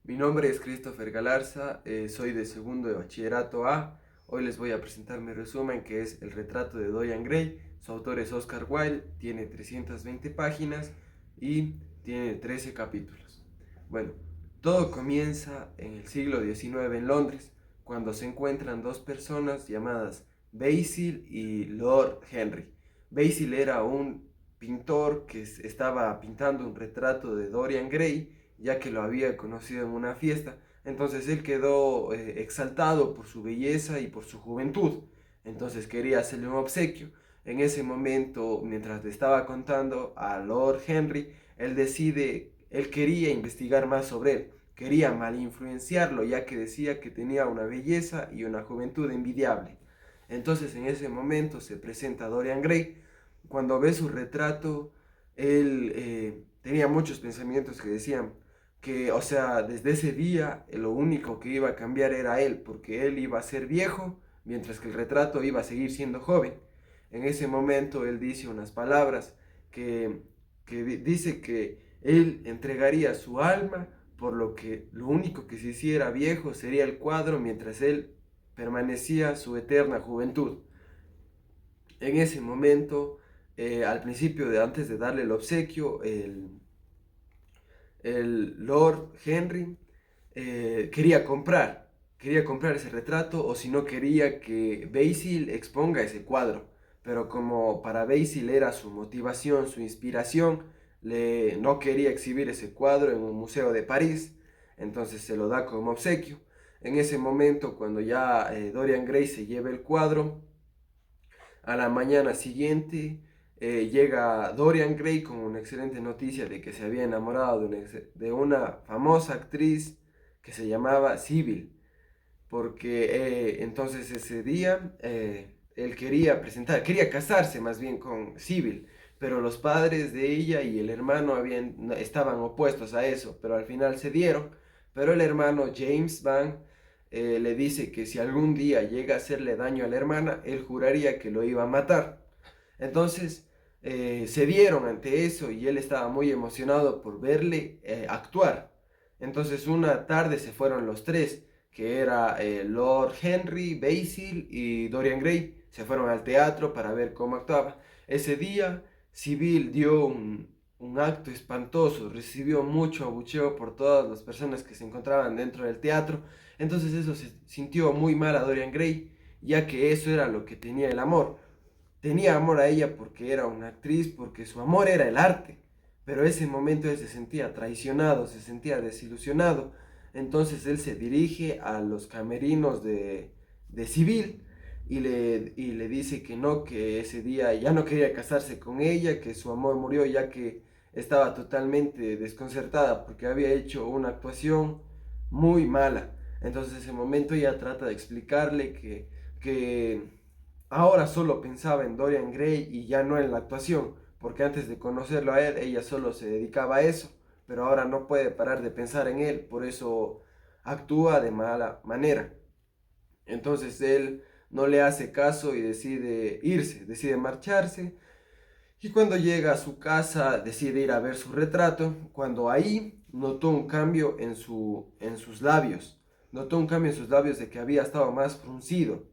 Mi nombre es Christopher Galarza, soy de segundo de bachillerato A. Hoy les voy a presentar mi resumen que es el retrato de Dorian Gray. Su autor es Oscar Wilde, tiene 320 páginas y tiene 13 capítulos. Bueno, todo comienza en el siglo XIX en Londres, cuando se encuentran dos personas llamadas Basil y Lord Henry. Basil era un pintor que estaba pintando un retrato de Dorian Gray, ya que lo había conocido en una fiesta. Entonces él quedó exaltado por su belleza y por su juventud. Entonces quería hacerle un obsequio. En ese momento, mientras le estaba contando a Lord Henry, él quería investigar más sobre él. Quería mal influenciarlo, ya que decía que tenía una belleza y una juventud envidiable. Entonces en ese momento se presenta Dorian Gray. Cuando ve su retrato, él tenía muchos pensamientos que decían que, o sea, desde ese día lo único que iba a cambiar era él, porque él iba a ser viejo, mientras que el retrato iba a seguir siendo joven. En ese momento él dice unas palabras que, que dice que él entregaría su alma, por lo que lo único que se hiciera viejo sería el cuadro, mientras él permanecía su eterna juventud. En ese momento, al principio, antes de darle el obsequio, el Lord Henry quería comprar ese retrato, o si no quería que Basil exponga ese cuadro. Pero como para Basil era su motivación, su inspiración, no quería exhibir ese cuadro en un museo de París, entonces se lo da como obsequio. En ese momento, cuando ya Dorian Gray se lleva el cuadro, a la mañana siguiente llega Dorian Gray con una excelente noticia de que se había enamorado de una famosa actriz que se llamaba Sybil, porque entonces ese día él quería casarse más bien con Sybil, pero los padres de ella y el hermano estaban opuestos a eso, pero al final se dieron. Pero el hermano James Van le dice que si algún día llega a hacerle daño a la hermana, él juraría que lo iba a matar. Entonces se dieron ante eso y él estaba muy emocionado por verle actuar. Entonces una tarde se fueron los tres, que era Lord Henry, Basil y Dorian Gray. Se fueron al teatro para ver cómo actuaba. Ese día, Sybil dio un acto espantoso, recibió mucho abucheo por todas las personas que se encontraban dentro del teatro. Entonces eso se sintió muy mal a Dorian Gray, ya que eso era lo que tenía el amor. Tenía amor a ella porque era una actriz, porque su amor era el arte. Pero ese momento él se sentía traicionado, se sentía desilusionado. Entonces él se dirige a los camerinos de Civil y le dice que no, que ese día ya no quería casarse con ella, que su amor murió ya que estaba totalmente desconcertada porque había hecho una actuación muy mala. Entonces en ese momento ella trata de explicarle que ahora solo pensaba en Dorian Gray y ya no en la actuación, porque antes de conocerlo a él, ella solo se dedicaba a eso, pero ahora no puede parar de pensar en él, por eso actúa de mala manera. Entonces él no le hace caso y decide irse, decide marcharse, y cuando llega a su casa decide ir a ver su retrato, cuando ahí notó un cambio en sus labios, notó un cambio en sus labios de que había estado más fruncido.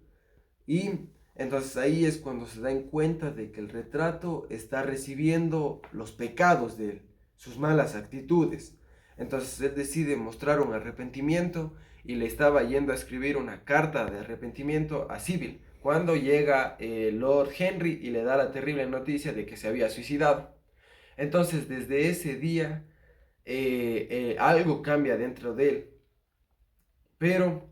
Y entonces ahí es cuando se dan cuenta de que el retrato está recibiendo los pecados de él, sus malas actitudes. Entonces él decide mostrar un arrepentimiento y le estaba yendo a escribir una carta de arrepentimiento a Sybil, cuando llega Lord Henry y le da la terrible noticia de que se había suicidado. Entonces desde ese día algo cambia dentro de él, pero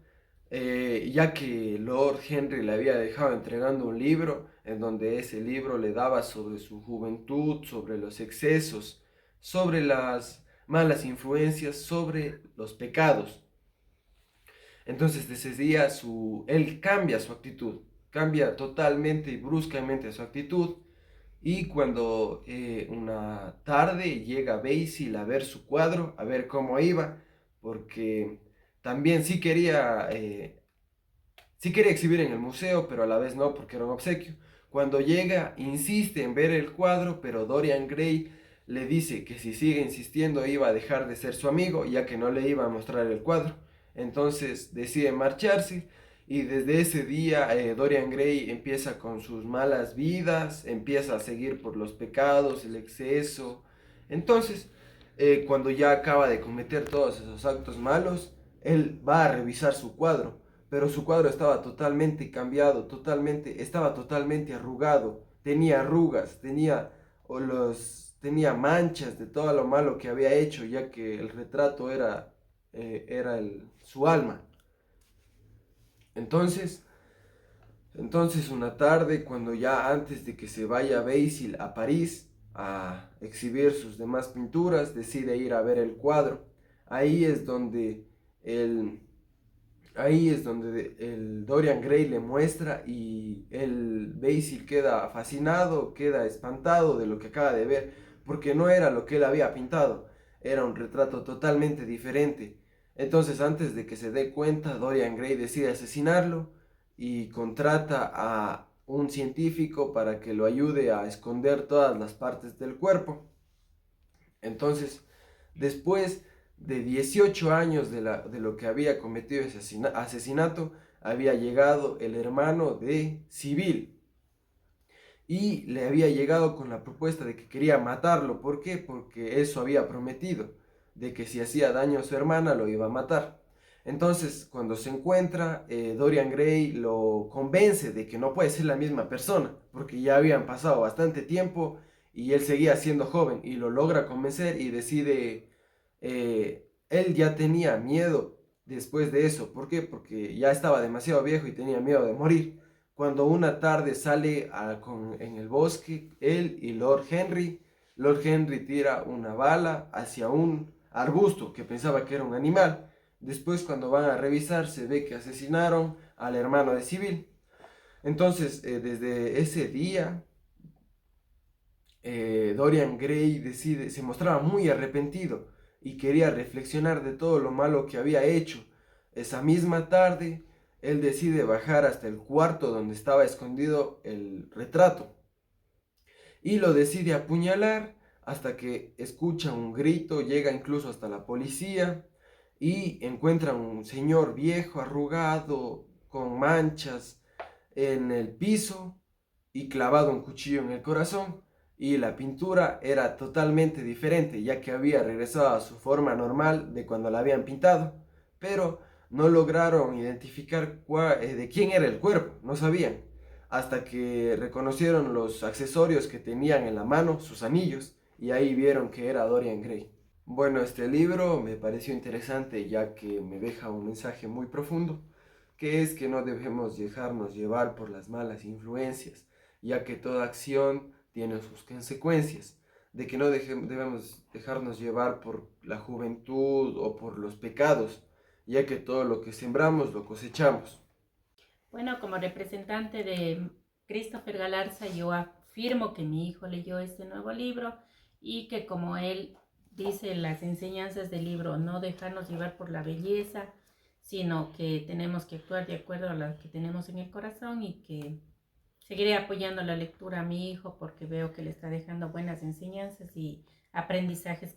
ya que Lord Henry le había dejado entregando un libro en donde ese libro le daba sobre su juventud, sobre los excesos, sobre las malas influencias, sobre los pecados. Entonces desde ese día él cambia su actitud, cambia totalmente y bruscamente su actitud. Y cuando una tarde llega Basil a ver su cuadro, a ver cómo iba, porque también sí quería exhibir en el museo, pero a la vez no, porque era un obsequio. Cuando llega, insiste en ver el cuadro, pero Dorian Gray le dice que si sigue insistiendo iba a dejar de ser su amigo, ya que no le iba a mostrar el cuadro. Entonces decide marcharse y desde ese día Dorian Gray empieza con sus malas vidas, empieza a seguir por los pecados, el exceso. Entonces, cuando ya acaba de cometer todos esos actos malos, él va a revisar su cuadro, pero su cuadro estaba totalmente cambiado, estaba totalmente arrugado, tenía arrugas, tenía manchas de todo lo malo que había hecho, ya que el retrato era su alma. Entonces, entonces una tarde, cuando ya antes de que se vaya Basil a París a exhibir sus demás pinturas, decide ir a ver el cuadro. Ahí es donde el, Ahí es donde el Dorian Gray le muestra y el Basil queda fascinado, queda espantado de lo que acaba de ver, porque no era lo que él había pintado, era un retrato totalmente diferente. Entonces, antes de que se dé cuenta, Dorian Gray decide asesinarlo y contrata a un científico para que lo ayude a esconder todas las partes del cuerpo. Entonces, después de 18 años de lo que había cometido ese asesinato, había llegado el hermano de Civil y le había llegado con la propuesta de que quería matarlo. ¿Por qué? Porque eso había prometido, de que si hacía daño a su hermana lo iba a matar. Entonces, cuando se encuentra, Dorian Gray lo convence de que no puede ser la misma persona, porque ya habían pasado bastante tiempo y él seguía siendo joven y lo logra convencer y decide, él ya tenía miedo después de eso. ¿Por qué? Porque ya estaba demasiado viejo y tenía miedo de morir. Cuando una tarde sale en el bosque, él y Lord Henry tira una bala hacia un arbusto que pensaba que era un animal. Después, cuando van a revisar, se ve que asesinaron al hermano de Civil. Entonces, desde ese día, Dorian Gray se mostraba muy arrepentido y quería reflexionar de todo lo malo que había hecho. Esa misma tarde, él decide bajar hasta el cuarto donde estaba escondido el retrato y lo decide apuñalar hasta que escucha un grito, llega incluso hasta la policía y encuentra un señor viejo, arrugado, con manchas en el piso y clavado un cuchillo en el corazón. Y la pintura era totalmente diferente, ya que había regresado a su forma normal de cuando la habían pintado, pero no lograron identificar de quién era el cuerpo, no sabían, hasta que reconocieron los accesorios que tenían en la mano, sus anillos, y ahí vieron que era Dorian Gray. Bueno, este libro me pareció interesante ya que me deja un mensaje muy profundo, que es que no debemos dejarnos llevar por las malas influencias, ya que toda acción tiene sus consecuencias, de que no debemos dejarnos llevar por la juventud o por los pecados, ya que todo lo que sembramos lo cosechamos. Bueno, como representante de Christopher Galarza, yo afirmo que mi hijo leyó este nuevo libro y que como él dice las enseñanzas del libro, no dejarnos llevar por la belleza, sino que tenemos que actuar de acuerdo a lo que tenemos en el corazón y que seguiré apoyando la lectura a mi hijo porque veo que le está dejando buenas enseñanzas y aprendizajes